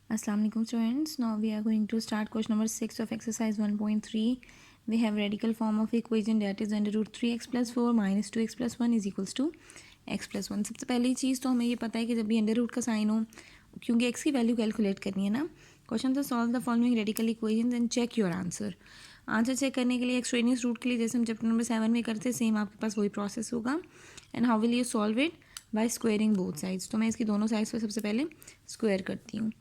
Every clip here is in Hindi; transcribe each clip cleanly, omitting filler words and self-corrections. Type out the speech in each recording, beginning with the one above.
Assalamu alaikum students. Now we are going to start question number 6 of exercise 1.3. We have radical form of equation that is under root 3x plus 4 minus 2x plus 1 is equals to x plus 1. सबसे पहली चीज़ तो हमें ये पता है कि जब भी अंडर रूट का साइन हो, क्योंकि x की वैल्यू कैलकुलेट करनी है ना, क्वेश्चन तो solve the following radical equation and check your answer. Answer check करने के लिए एक्सट्रेनियस रूट के लिए जैसे हम चैप्टर नंबर 7 में करते हैं, सेम आपके पास वही प्रोसेस होगा. And how will you solve it? By squaring both sides. तो मैं इसकी दोनों साइड्स पर सबसे पहले स्क्वेयर करती हूँ.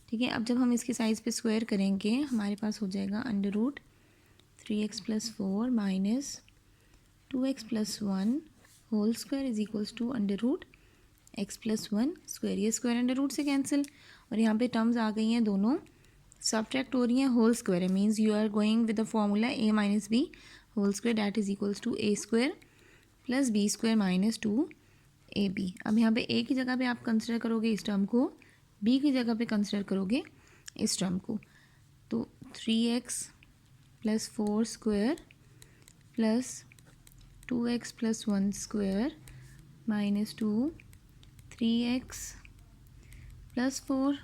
ठीक है, अब जब हम इसकी साइज़ पे स्क्वायर करेंगे हमारे पास हो जाएगा under root 3x plus 4 minus 2x plus 1 whole square is equals to under root x plus 1 square. ये स्क्वायर अंडर रूट से कैंसिल और यहाँ पे टर्म्स आ गई हैं, दोनों सब्ट्रैक्ट हो रही हैं. होल स्क्वायर है means you are going with the formula a minus b whole square that is equals to a square plus b square minus 2ab. अब यहाँ पे a की जगह पे आप कंसिडर करोगे इस टर्म को, b की जगह पे कंसिडर करोगे इस टर्म को. तो 3x plus 4 square plus 2x plus 1 square minus 3x plus 4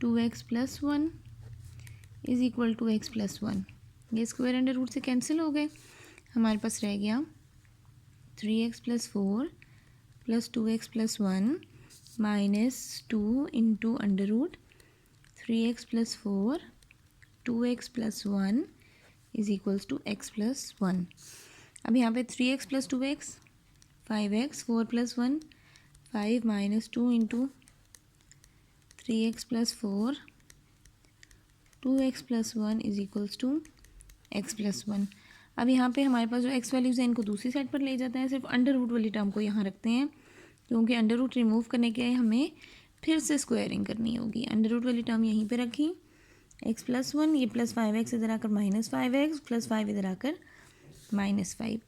2x plus 1 is equal to x plus 1. ये स्क्वायर अंडर रूट से कैंसिल हो गए. हमारे पास रह गया 3x plus 4 plus 2x plus 1 minus 2 into under root 3x plus 4 2x plus 1 is equals to x plus 1. अब यहाँ पे 3x plus 2x 5x 4 plus 1 5 minus 2 into 3x plus 4 2x plus 1 is equals to x plus 1. अब यहाँ पे हमारे पास जो x वैल्यूज़ हैं इनको दूसरी साइड पर ले जाते हैं, सिर्फ अंडर रूट वाली टर्म को यहाँ रखते हैं क्योंकि अंडर रूट रिमूव करने के लिए हमें फिर से स्क्वायरिंग करनी होगी. अंडर रूट वाली टर्म यहीं पे रखी x प्लस 1, ये प्लस 5x इधर आकर माइनस 5x प्लस 5 इधर आकर माइनस 5.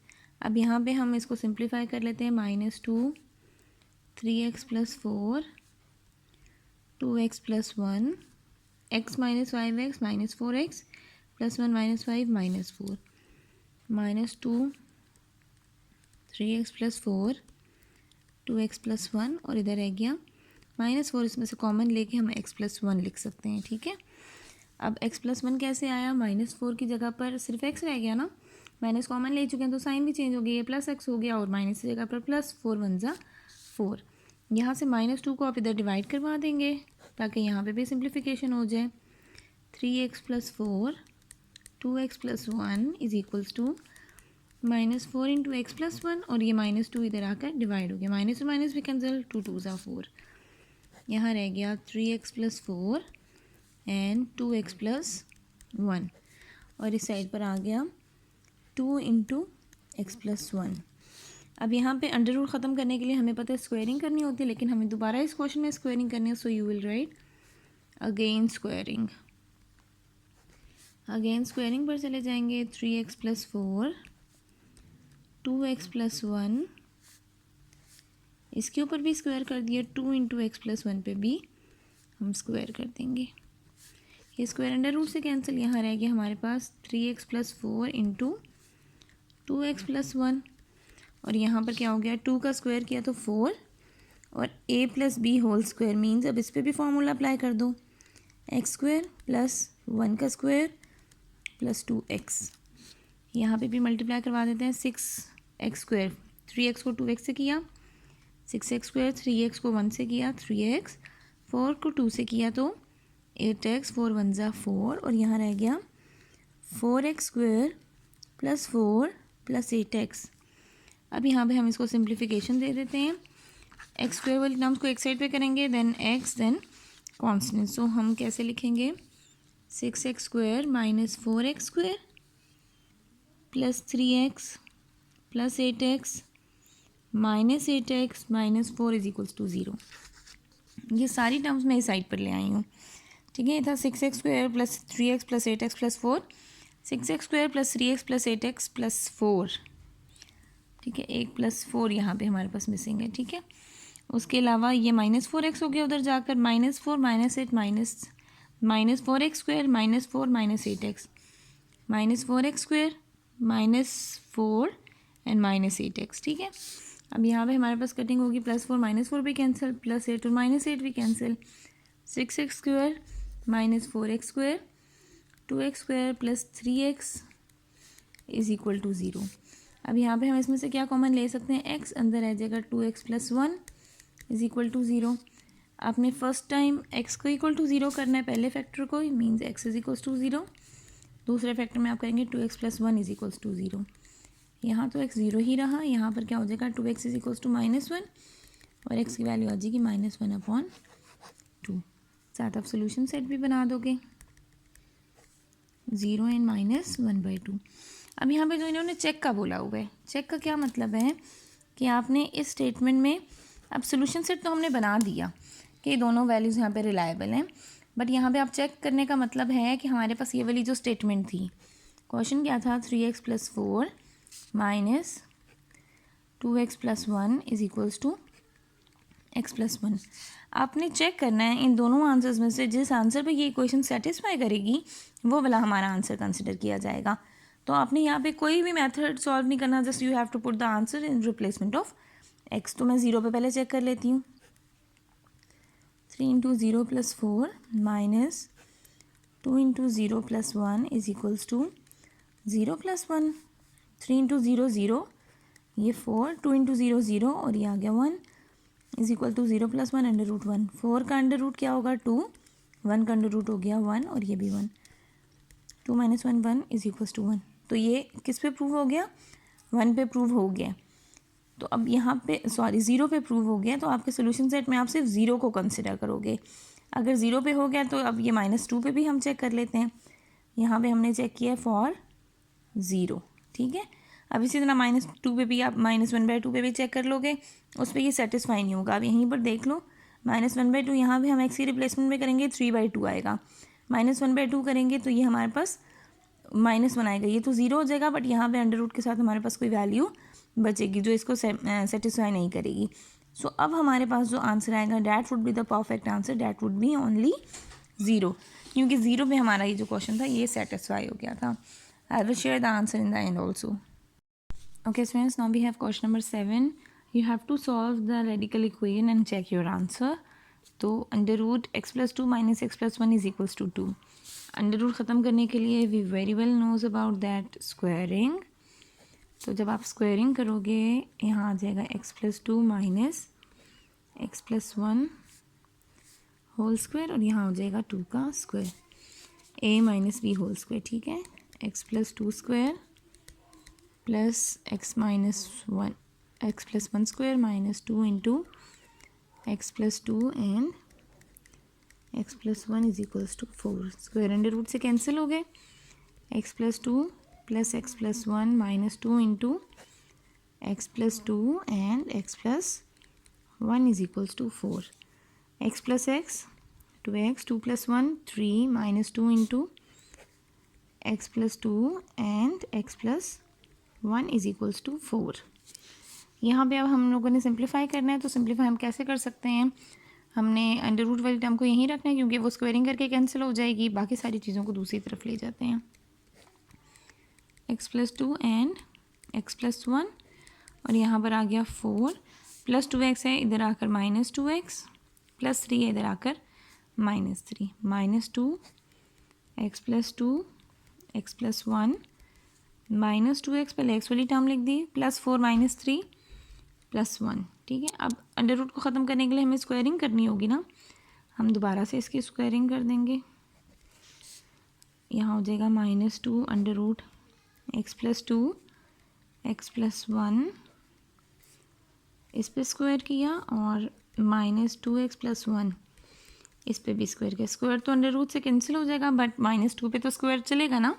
अब यहाँ पे हम इसको सिंप्लीफाई कर लेते हैं. Minus 2 3x plus 4 2x plus 1 x minus 5x minus 4x plus 1 minus 5 minus 4 minus 2 3x plus 4 2x plus 1 और इधर रह गया माइनस 4. इसमें से कॉमन लेके हम x प्लस 1 लिख सकते हैं. ठीक है, अब x प्लस 1 कैसे आया? माइनस 4 की जगह पर सिर्फ x रह गया ना, माइनस कॉमन ले चुके हैं तो साइन भी चेंज हो गया, ये प्लस x हो गया और माइनस की जगह पर प्लस 4 1 ज़ा 4. यहाँ से माइनस 2 को आप इधर डिवाइड करवा देंगे ताकि यहाँ पे भी सिंप्लीफिकेशन हो जाए. 3x plus 4 2x plus 1 is equals to minus 4 into x plus 1 और ये माइनस 2 इधर आकर डिवाइड हो गया. माइनस और माइनस भी कैंसिल, 2 2 ज़ा 4. यहाँ रह गया 3x plus 4 and 2x plus 1 और इस साइड पर आ गया 2 इंटू एक्स प्लस 1. अब यहाँ पे अंडर रूट ख़त्म करने के लिए हमें पता है स्क्वायरिंग करनी होती है, लेकिन हमें दोबारा इस क्वेश्चन में स्क्वायरिंग करनी है. So you will write again squaring. Again squaring पर चले जाएंगे. 3x प्लस 4 2x प्लस 1 इसके ऊपर भी स्क्वायर कर दिया. 2 इंटू एक्स प्लस 1 पे भी हम स्क्वायर कर देंगे. ये स्क्वायर अंडर रूट से कैंसिल. यहाँ रह गया हमारे पास 3x plus 4 into 2x plus 1 और यहाँ पर क्या हो गया, 2 का स्क्वायर किया तो 4 और a plus b whole square means अब इस पर भी फॉर्मूला अप्लाई कर दो. एक्स स्क्वायर प्लस 1 का स्क्वायर प्लस 2x. यहाँ पे भी मल्टीप्लाई करवा देते हैं. 6x स्क्वायर 3x को 2x से किया, 6x स्क्वायर 3x को 1 से किया 3x, 4 को 2 से किया तो 8x 4 1 ज़ा 4 और यहाँ रह गया 4x square plus 4 plus 8x. अब यहाँ पे हम इसको सिंप्लीफिकेशन दे देते हैं. एक्स स्क्वायर वाली टर्म्स को एक साइड पे करेंगे, then x then constant. So हम कैसे लिखेंगे? 6x square minus 4x square plus 3x plus 8x minus 8x minus 4 is equals to 0. ये सारी टर्म्स मैं इस साइड पर ले आई हूँ. ठीक है, ये था 6x square plus 3x plus 8x plus 4, 6x square plus 3x plus 8x plus 4. ठीक है, 1 प्लस 4 यहाँ पे हमारे पास मिसिंग है. ठीक है, उसके अलावा ये माइनस 4x हो गया उधर जाकर, minus 4 minus 8 minus 4x square minus 4 minus 8x minus 4x square minus 4 and minus 8x. ठीक है, अब यहाँ पे हमारे पास कटिंग होगी, +4 -4 भी कैंसिल, +8 और -8 भी cancel, 6x square -4x square 2x square plus 3x is equal to 0। अब यहाँ पे हम इसमें से क्या कॉमन ले सकते हैं, x अंदर आ जाएगा 2x + 1 इज इक्वल टू 0। आपने फर्स्ट टाइम x को इक्वल टू 0 करना है पहले फैक्टर को, means x is equal to 0। दूसरे फैक्टर में आप करेंगे 2x + 1 इज इक्वल टू 0। यहाँ तो x 0 ही रहा, यहाँ पर क्या हो जाएगा 2x इज इक्वल टू -1 और x की वैल्यू आ जाएगी -1/2। साथ आप सोल्यूशन सेट भी बना दोगे 0 एंड -1/2। अब यहाँ पे जो इन्होंने चेक का बोला हुआ है, चेक का क्या मतलब है कि आपने इस स्टेटमेंट में, अब सोल्यूशन सेट तो हमने बना दिया कि दोनों वैल्यूज़ यहाँ पे रिलायबल हैं, बट यहाँ पे आप चेक करने का मतलब है कि हमारे पास ये वाली जो स्टेटमेंट थी, क्वेश्चन क्या था 3x + 4 - 2x + 1 is equals to x + 1। आपने चेक करना है इन दोनों आंसर्स में से जिस आंसर पे ये इक्वेशन सेटिस्फाई करेगी वो वाला हमारा आंसर कंसिडर किया जाएगा। तो आपने यहाँ पे कोई भी मेथड सॉल्व नहीं करना, just you have to put the answer in replacement of x। तो मैं 0 पे पहले चेक कर लेती हूँ, 3 × 0 + 4 - 2 × 0 + 1 इज इक्वल्स टू 0 + 1। 3 × 0 0, ये 4, 2 × 0 0 और ये आ गया 1 इज इक्वल टू 0 + 1 √1। 4 का अंडर रूट क्या होगा 2, 1 का अंडर रूट हो गया 1 और ये भी 1, 2 - 1 1 इज इक्वल्स टू 1। तो ये किस पे प्रूव हो गया, 1 पे प्रूव हो गया। तो अब यहाँ पे 0 पे प्रूव हो गया, तो आपके सोल्यूशन सेट में आप सिर्फ 0 को कंसिडर करोगे। अगर 0 पे हो गया तो अब ये -2 पे भी हम चेक कर लेते हैं। यहाँ पे हमने चेक किया फॉर 0, ठीक है। अब इसी तरह -2 पे भी आप -1/2 पे भी चेक कर लोगे, उस पर ये सेटिस्फाई नहीं होगा। अब यहीं पर देख लो -1/2, यहाँ पे हम x की रिप्लेसमेंट में करेंगे 3/2 आएगा, -1/2 करेंगे तो ये हमारे पास -1 आएगा, ये तो 0 हो जाएगा, बट यहाँ पे अंडर रूट के साथ हमारे पास कोई वैल्यू बचेगी जो इसको सेटिस्फाई नहीं करेगी। सो अब हमारे पास जो आंसर आएगा that would be the perfect answer, that would be only 0, क्योंकि 0 पे हमारा ये जो क्वेश्चन था ये सेटिस्फाई हो गया था। I will share the answer in the end also. Okay students, now we have question number 7. You have to solve the radical equation and check your answer. तो under root x + 2 - x + 1 is equals to 2। Under root ख़त्म करने के लिए we very well knows about that squaring. तो जब आप स्क्वायरिंग करोगे यहाँ आ जाएगा x + 2 - x + 1 होल स्क्वायर और यहाँ हो जाएगा 2 का square, a - b whole square, ठीक है। x + 2 square plus x - 1 x + 1 square -2 × x + 2 and x + 1 is equals to 4। Square under root से कैंसिल हो गए, x + 2 plus x + 1 -2 × x + 2 and x + 1 is equals to 4। x + x 2x, 2 + 1 3 -2 × x + 2 and x + 1 is equals to 4। यहाँ पे अब हम लोगों ने सिंप्लीफाई करना है, तो सिंप्लीफाई हम कैसे कर सकते हैं, हमने अंडर रूट वाली टर्म को यहीं रखना है क्योंकि वो स्क्वायरिंग करके कैंसिल हो जाएगी, बाकी सारी चीज़ों को दूसरी तरफ ले जाते हैं। x + 2 एंड x + 1 और यहाँ पर आ गया 4 प्लस 2x है, इधर आकर -2x प्लस 3 है, इधर आकर -3 -2 x + 2 x + 1 -2x, पहले x वाली टर्म लिख दी, +4 -3 +1, ठीक है। अब अंडर रूट को ख़त्म करने के लिए हमें स्क्वायरिंग करनी होगी ना, हम दोबारा से इसकी स्क्वायरिंग कर देंगे। यहाँ हो जाएगा -2 अंडर रूट x + 2 x + 1, इस पे स्क्वायर किया और -2x + 1 इस पे भी स्क्वायर किया। स्क्वायर तो अंडर रूट से कैंसिल हो जाएगा, बट -2 पे तो स्क्वायर चलेगा ना,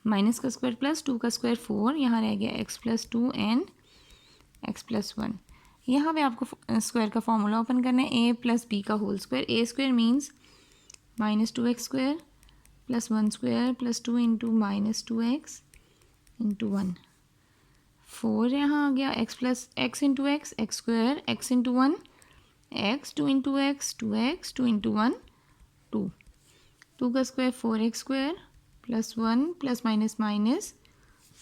माइनस का स्क्वायर प्लस 2 का स्क्वायर 4, यहाँ रह गया x + 2 एंड x + 1। यहाँ पे आपको स्क्वायर का फॉर्मूला ओपन करना है, a + b का whole square, a square means -2x square + 1 square + 2 × -2x × 1, 4 यहाँ आ गया, x + x × x x square x × 1 x 2 × x 2x 2 × 1 2, 2 का स्क्वायर 4x स्क्वायर +1 ±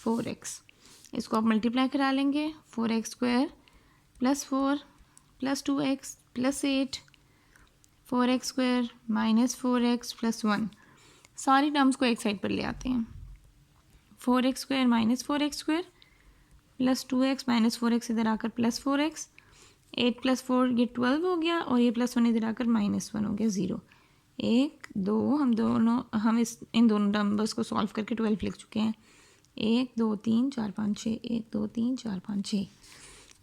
-4x, इसको आप मल्टीप्लाई करा लेंगे, 4x square +4 +2x +8 4x² -4x +1 सारी टर्म्स को एक साइड पर ले आते हैं। 4x² -4x² +2x -4x इधर आकर +4x 8 + 4 ये 12 हो गया और ये +1 इधर आकर -1 हो गया 0 1 2 हम इन दोनों नंबर्स को सॉल्व करके 12 लिख चुके हैं 1 2 3 4 5 6 1 2 3 4 5 6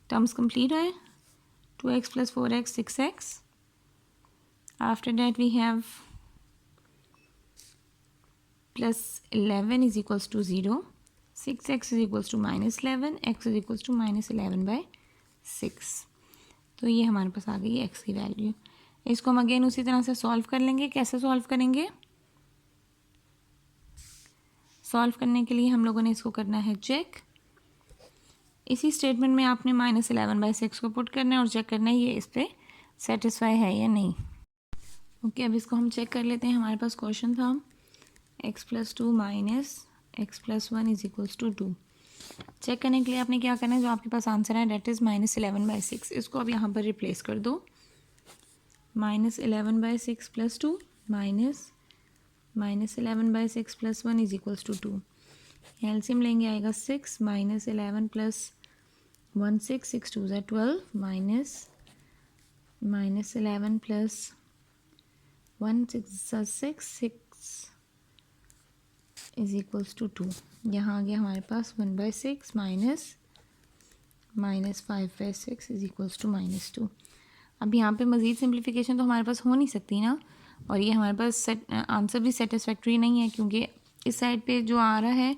टर्म्स कंप्लीट है 2x + 4x 6x after that we have +11 is equals to 0 6x is equals to -11 x is equals to -11/6 तो ये हमारे पास आ गई है x की वैल्यू। इसको हम अगेन उसी तरह से सॉल्व कर लेंगे। कैसे सॉल्व करेंगे? सॉल्व करने के लिए हम लोगों ने इसको करना है चेक। इसी स्टेटमेंट में आपने -11/6 को पुट करना है और चेक करना है ये इस पर सेटिस्फाई है या नहीं। ओके, अब इसको हम चेक कर लेते हैं। हमारे पास क्वेश्चन था x + 2 - x + 1 is equals to 2। Check करने के लिए आपने क्या करना है, जो आपके पास आंसर है डेट इज़ -11/6, इसको अब यहाँ पर रिप्लेस कर दो। -11/6 + 2 -11/6 + 1 is equals to 2। एलसीएम लेंगे आएगा 6 -11 + 1 6 6 2 = 12 -11 + 1 6 6 is equals to 2। यहाँ आ गया हमारे पास 1/6 -5/6 is equals to -2। अब यहाँ पे मज़ीद सिंप्लीफिकेशन तो हमारे पास हो नहीं सकती ना, और ये हमारे पास आंसर भी सेटिस्फैक्ट्री नहीं है, क्योंकि इस साइड पे जो आ रहा है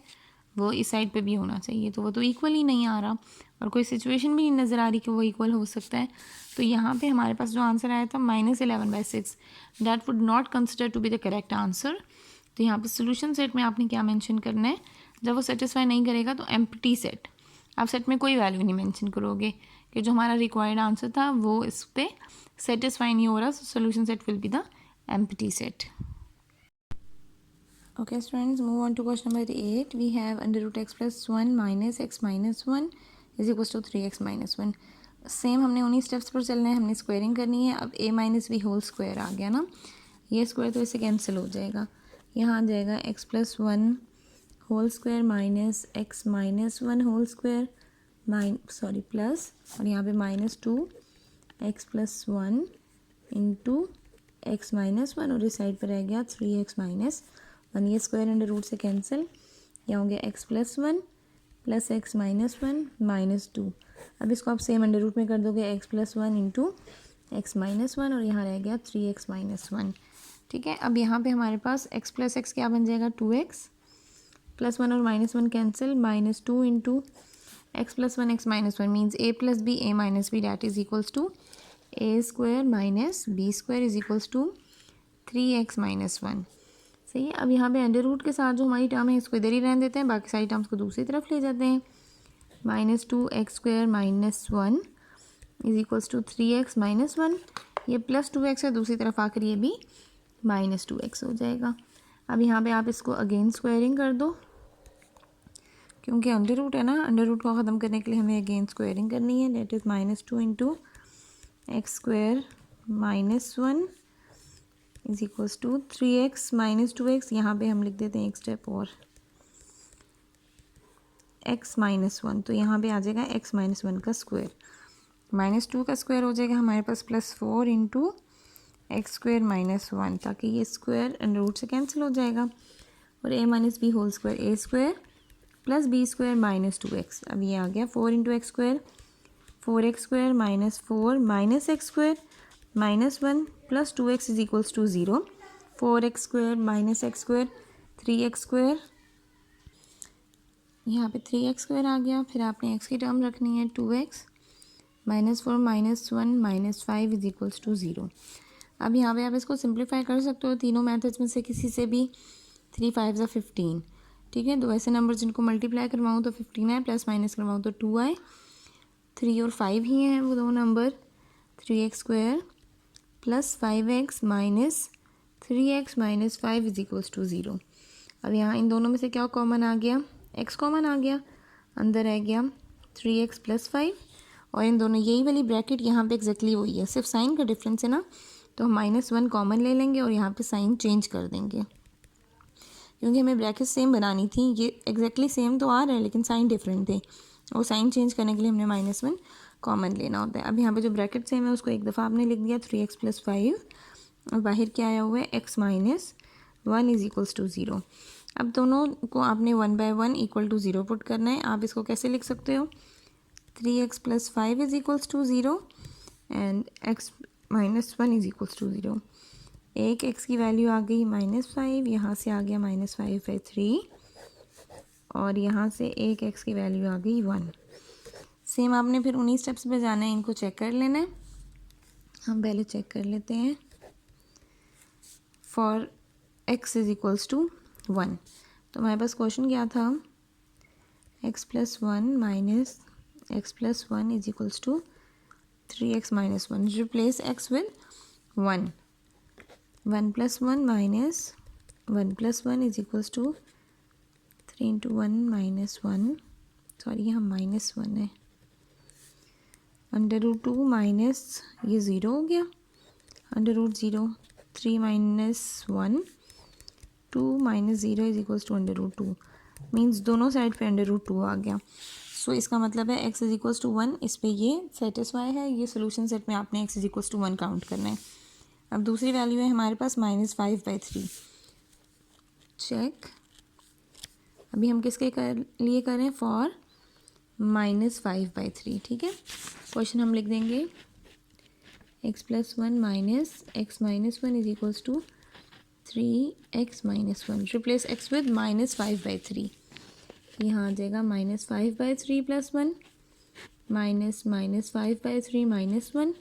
वो इस साइड पे भी होना चाहिए, तो वो तो इक्वल ही नहीं आ रहा और कोई सिचुएशन भी नहीं नज़र आ रही कि वो इक्वल हो सकता है। तो यहाँ पे हमारे पास जो आंसर आया था -11/6 that would not consider to be the correct answer. तो यहाँ पे सोल्यूशन सेट में आपने क्या मेंशन करना है, जब वो सेटिस्फाई नहीं करेगा तो एम्प्टी सेट, आप सेट में कोई वैल्यू नहीं मेंशन करोगे कि जो हमारा रिक्वायर्ड आंसर था वो इस पर सेटिस्फाई नहीं हो रहा, so solution set will be the empty set. Okay students, move on to question number 8. We have √x + 1 - x - 1 is equals to 3x - 1। Same हमने उन्हीं स्टेप्स पर चलना है, हमने स्क्वायरिंग करनी है। अब a - b होल स्क्वायर आ गया ना, ये स्क्वायर तो इससे कैंसिल हो जाएगा। यहाँ आ जाएगा x + 1 whole square -x - 1 whole square plus, और यहाँ पे -2 x + 1 इंटू x - 1 और इस साइड पर रह गया 3x - 1। ये स्क्वायर अंडर रूट से कैंसिल, यहाँ हो गया x + 1 + x - 1 -2। अब इसको आप सेम अंडर रूट में कर दोगे x + 1 इंटू x - 1 और यहाँ रह गया 3x - 1। ठीक है, अब यहाँ पे हमारे पास x + x क्या बन जाएगा 2x + 1 और -1 cancel -2 into x + 1 x - 1 means a + b a - b that is equals to a² - b² is equals to 3x - 1। सही है। अब यहाँ पे अंडर रूट के साथ जो हमारी टर्म है इसको इधर ही रहने देते हैं, बाकी सारी टर्म्स को दूसरी तरफ ले जाते हैं। -2x² - 1 is equals to 3x - 1, ये +2x है, दूसरी तरफ आकर ये भी -2x हो जाएगा। अब यहाँ पे आप इसको अगेन स्क्वायरिंग कर दो, क्योंकि अंडर रूट है ना, अंडर रूट को ख़त्म करने के लिए हमें अगेन स्क्वायरिंग करनी है। That is -2 into x² - 1 is equals to 3x - 2x। यहाँ पे हम लिख देते हैं एक स्टेप और x - 1, तो यहाँ पे आ जाएगा x - 1 का स्क्वायर, -2 का स्क्वायर हो जाएगा हमारे पास +4 इंटू x² - 1, ताकि ये स्क्वायर अंडर रूट से कैंसिल हो जाएगा, और a - b whole square a² + b² - 2x। अब ये आ गया 4 into x² 4x² - 4 - x² -1 + 2x is equals to 0 4x² - x², 3x², यहाँ पे 3x² आ गया। फिर आपने x की टर्म रखनी है 2x -4 -1 -5 इज़ इक्वल्स टू 0। अब यहाँ पे आप इसको सिंप्लीफाई कर सकते हो तीनों मेथड्स में से किसी से भी। 3 5 = 15। ठीक है, दो ऐसे नंबर जिनको मल्टीप्लाई करवाऊँ तो 15 आए, प्लस माइनस करवाऊँ तो 2 आए। 3 और 5 ही हैं वो दो number. 3x² + 5x - 3x - 5 is equals to 0। अब यहाँ इन दोनों में से क्या कॉमन आ गया, x कॉमन आ गया, अंदर रह गया 3x + 5 और इन दोनों यही वाली ब्रैकेट यहाँ पे एग्जैक्टली वही है, सिर्फ साइन का डिफरेंस है ना, तो हम -1 कॉमन ले लेंगे और यहाँ पे साइन चेंज कर देंगे, क्योंकि हमें ब्रैकेट सेम बनानी थी। ये एग्जैक्टली सेम तो आ रहा है लेकिन साइन डिफरेंट थे, और साइन चेंज करने के लिए हमने -1 कॉमन लेना होता है। अब यहाँ पे जो ब्रैकेट सेम है उसको एक दफ़ा आपने लिख दिया 3x + 5, और बाहर क्या आया हुआ है x - 1 = 0। अब दोनों को आपने 1/1 = 0 पुट करना है। आप इसको कैसे लिख सकते हो, 3x + 5 = 0 एंड x - 1 = 0। एक x की वैल्यू आ गई -5, यहाँ से आ गया -5/3, और यहाँ से एक x की वैल्यू आ गई 1। सेम आपने फिर उन्हीं स्टेप्स पे जाना है, इनको चेक कर लेना है। हम पहले चेक कर लेते हैं। फॉर x = 1, तो हमारे पास क्वेश्चन क्या था, x + 1 - x + 1 = 3x - 1। Replace x with 1, 1 + 1 - 1 + 1 = 3 × 1 - 1, sorry यहाँ -1 है, √2 माइनस ये 0 हो गया, √0, 3 - 1, 2 - 0 = √2, मीन्स दोनों साइड पे √2 आ गया। सो इसका मतलब है x = 1, इस पे ये सेटिस्फाई है। ये सोल्यूशन सेट में आपने x = 1 काउंट करना है। अब दूसरी वैल्यू है हमारे पास -5/3। चेक, अभी हम किसके लिए कर रहे हैं, फॉर -5/3, ठीक है। क्वेश्चन हम लिख देंगे x + 1 - x - 1 = 3x - 1। Replace x with -5/3, यहाँ आ जाएगा -5/3 + 1 -5/3 - 1,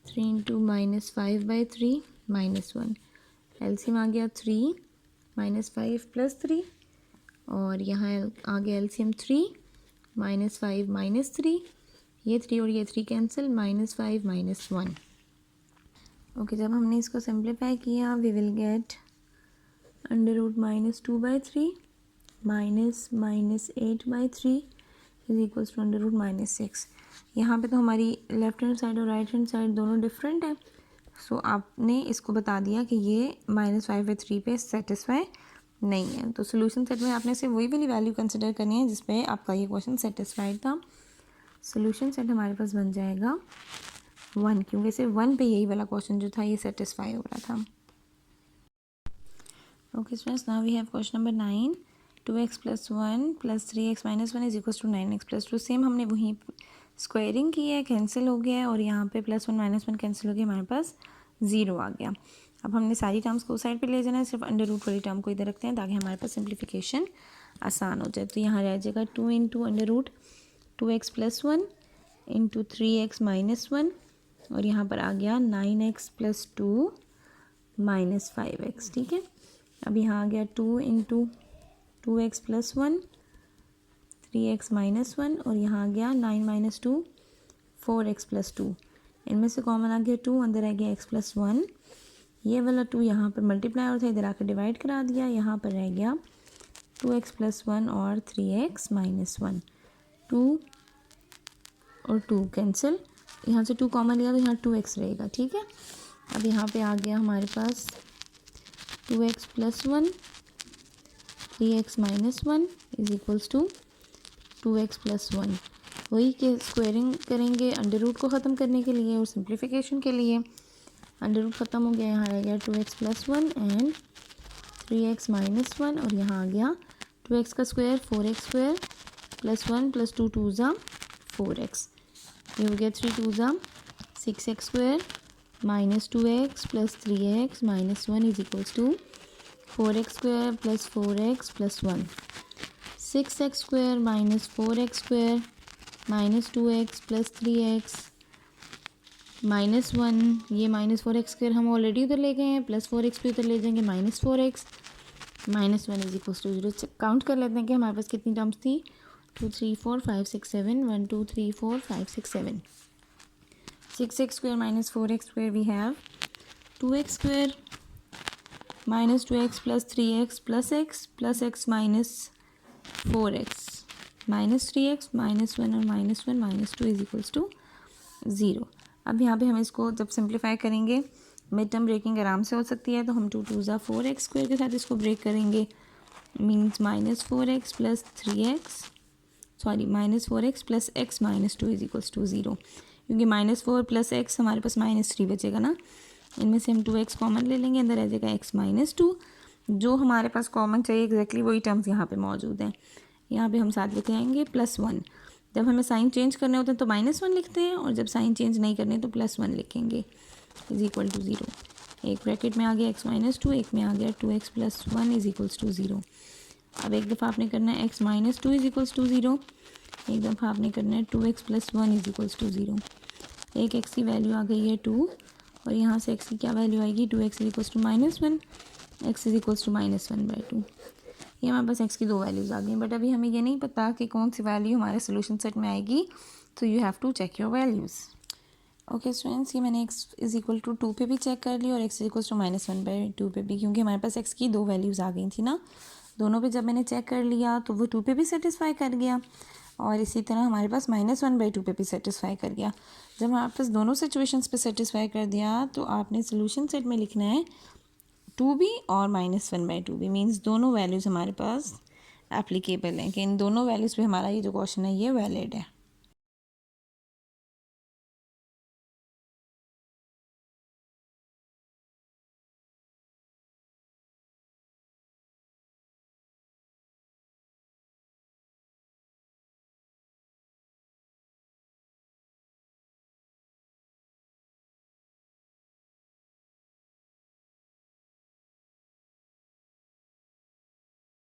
3 × -5/3 - 1। एलसीएम आ गया 3, -5 + 3, और यहाँ आ गया एलसीएम 3, -5 - 3, ये 3 और ये 3 कैंसिल, -5 - 1। ओके, जब हमने इसको सिंप्लीफाई किया वी विल गेट √-2/3 -−8/3 = √-6। यहाँ पे तो हमारी लेफ्ट हैंड साइड और राइट हैंड साइड दोनों डिफरेंट है। सो आपने इसको बता दिया कि ये -5/3 पे सेटिस्फाई नहीं है। तो सोल्यूशन सेट में आपने सिर्फ वही वाली वैल्यू कंसिडर करनी है जिस पे आपका ये क्वेश्चन सेटिस्फाइड था। सोल्यूशन सेट हमारे पास बन जाएगा 1, क्योंकि सिर्फ 1 पे यही वाला क्वेश्चन जो था ये सेटिस्फाई हो रहा था। Okay students, now we have question number 9, 2x + 1 + 3x - 1 = 9x + 2। Same हमने वहीं स्क्वायरिंग की है, कैंसिल हो गया है, और यहाँ पे +1 - 1 कैंसिल हो गया, हमारे पास 0 आ गया। अब हमने सारी टर्म्स को साइड पे ले जाना है, सिर्फ √ वाली टर्म को इधर रखते हैं ताकि हमारे पास सिंप्लीफिकेशन आसान हो जाए। तो यहाँ रह जाएगा 2 × √2x + 1 × 3x - 1, और यहाँ पर आ गया 9x + 2 - 5x, ठीक है। अब यहाँ आ गया 2 × 2x + 1 3x - 1, और यहाँ आ गया 9 - 2 4x + 2। इनमें से कॉमन आ गया 2, अंदर आ गया x + 1, ये वाला 2 यहाँ पर मल्टीप्लाई और था, इधर आकर डिवाइड करा दिया। यहाँ पर रह गया 2x + 1 और 3x - 1, 2 और 2 कैंसिल, यहाँ से 2 कॉमन लिया तो यहाँ 2x रहेगा, ठीक है। अब यहाँ पे आ गया हमारे पास 2x + 1 3x - 1 = 2x + 1। वही के स्क्वायरिंग करेंगे √ को ख़त्म करने के लिए और सिंप्लीफिकेशन के लिए। √ ख़त्म हो गया, यहाँ रह गया 2x + 1 एंड 3x - 1, और यहाँ आ गया 2x का स्क्वायर 4x² + 1 + 2 2 4x, ये हो गया 3 2 6x² -2x + 3x - 1 = 4x² + 4x + 1, 6x² -4x² -2x + 3x -1, ये -4x² हम ऑलरेडी उधर ले गए हैं, +4x भी उधर ले जाएंगे, -4x -1 = 0। काउंट कर लेते हैं कि हमारे पास कितनी टर्म्स थी, 2 3 4 5 6 7, 1 2 3 4 5 6 7। 6x² -4x² we have 2x² -2x + 3x + x + x - 4x -3x -1 और -1 -2 इज इक्वल्स टू 0। अब यहाँ पे हम इसको जब सिंप्लीफाई करेंगे मिड टर्म ब्रेकिंग आराम से हो सकती है, तो हम 2 2 ज़ा 4x स्क्वायर के साथ इसको ब्रेक करेंगे। Means -4x + 3x -4x + x -2 is equals to 0, क्योंकि -4 + x हमारे पास -3 बचेगा ना। इनमें से हम 2x कॉमन ले लेंगे, अंदर आ जाएगा x -2। जो हमारे पास कॉमन चाहिए एग्जैक्टली वही टर्म्स यहाँ पे मौजूद हैं। यहाँ पे हम साथ लेके आएंगे +1। जब हमें साइन चेंज करने होते हैं तो -1 लिखते हैं, और जब साइन चेंज नहीं करने तो +1 लिखेंगे इज इक्वल टू 0। एक ब्रैकेट में आ गया x -2, एक में आ गया 2x + 1 इज इक्वल्स टू 0। अब एक दफ़ा आपने करना है x -2 इज इक्वल्स टू 0, एक दफ़ा आपने करना है 2x + 1 इज इक्वल्स टू 0। एक x की वैल्यू आ गई है 2, और यहाँ से x की क्या वैल्यू आएगी, 2x is equals to -1, x is equals to -1/2। ये हमारे पास x की 2 वैल्यूज़ आ गई, बट अभी हमें ये नहीं पता कि कौन सी वैल्यू हमारे सोल्यूशन सेट में आएगी, तो you have to check your values. Okay students, ये मैंने x इज इक्वल टू 2 पे भी चेक कर लिया और x इज इक्वल्स टू -1/2 पे भी, क्योंकि हमारे पास x की 2 वैल्यूज़ आ गई थी ना। दोनों पे जब मैंने चेक कर लिया तो वो 2 पे भी सेटिस्फाई कर गया, और इसी तरह हमारे पास -1/2 पे भी सेटिस्फाई कर गया। जब हमारे पास दोनों सिचुएशंस पे सेटिस्फाई कर दिया तो आपने सोल्यूशन सेट में लिखना है 2b और -1/2b। मीन्स दोनों वैल्यूज़ हमारे पास एप्लीकेबल हैं, कि इन दोनों वैल्यूज़ पे हमारा ये जो क्वेश्चन है ये वैलिड है।